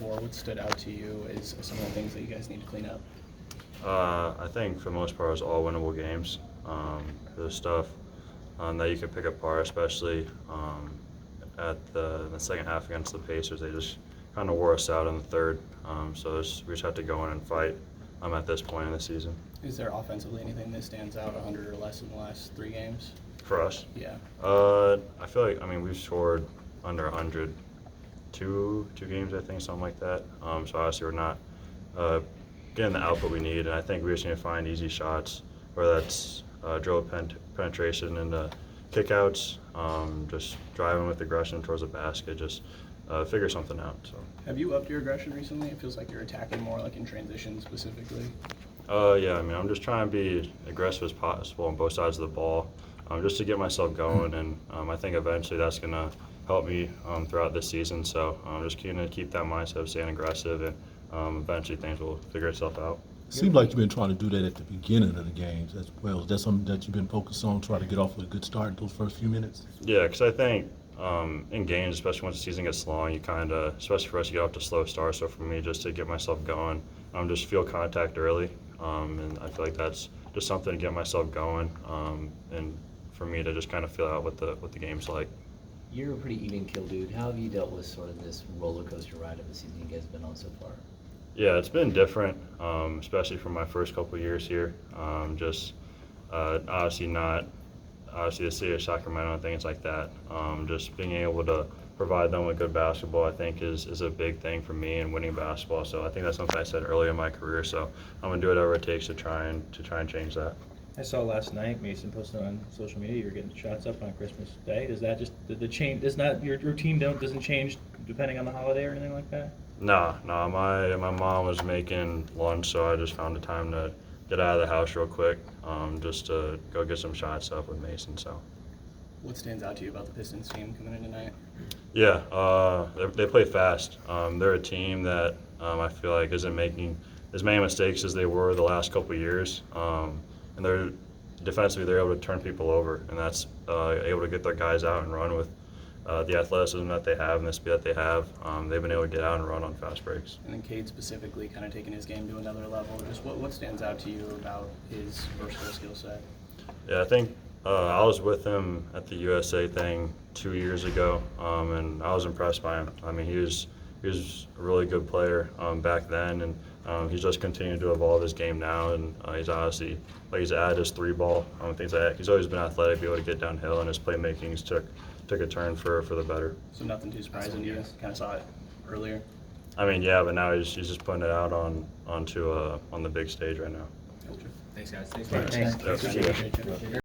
before. What stood out to you is some of the things that you guys need to clean up? I think for the most part, it was all winnable games. There's stuff that you can pick apart, especially at the second half against the Pacers. They just kind of wore us out in the third. We just have to go in and fight at this point in the season. Is there offensively anything that stands out 100 or less in the last 3 games? For us? Yeah. I feel like, we've scored under 100 two games, I think, something like that. So obviously we're not getting the output we need, and I think we just need to find easy shots, whether that's dribble penetration into kickouts, just driving with aggression towards the basket, just figure something out. So. Have you upped your aggression recently? It feels like you're attacking more, like in transition specifically. Yeah, I'm just trying to be aggressive as possible on both sides of the ball, just to get myself going, and I think eventually that's going to help me throughout this season. So I'm just going to keep that mindset of staying aggressive, and eventually things will figure itself out. Seems like you've been trying to do that at the beginning of the games as well. Is that something that you've been focused on, try to get off with a good start in those first few minutes? Yeah, because I think in games, especially once the season gets long, you kind of, especially for us, you get off to slow start. So for me, just to get myself going, just feel contact early, and I feel like that's just something to get myself going, and for me to just kind of feel out what the game's like. You're a pretty even kill dude. How have you dealt with sort of this roller coaster ride of the season you guys have been on so far? Yeah, it's been different, especially from my first couple of years here. Obviously the city of Sacramento and things like that. Just being able to provide them with good basketball, I think, is a big thing for me in winning basketball. So I think that's something I said earlier in my career. So I'm gonna do whatever it takes to try and change that. I saw last night Mason posted on social media you're getting shots up on Christmas Day. Is that just the change? Does not your routine doesn't change depending on the holiday or anything like that? No. My mom was making lunch, so I just found the time to get out of the house real quick, just to go get some shots up with Mason. So. What stands out to you about the Pistons team coming in tonight? Yeah, they play fast. They're a team that I feel like isn't making as many mistakes as they were the last couple of years. And they're defensively, they're able to turn people over, and that's able to get their guys out and run with the athleticism that they have and the speed that they have. They've been able to get out and run on fast breaks. And then Cade specifically kind of taking his game to another level. Just what stands out to you about his versatile skill set? Yeah, I think I was with him at the USA thing 2 years ago, and I was impressed by him. He was a really good player back then, and he's just continued to evolve his game now, and he's obviously, he's added his 3-ball, things like that. He's always been athletic, be able to get downhill, and his playmakings took a turn for the better. So nothing too surprising to you? Kind of saw it earlier? Yeah, but now he's just putting it out on the big stage right now. Thanks, guys. Thanks. Thanks. Thanks.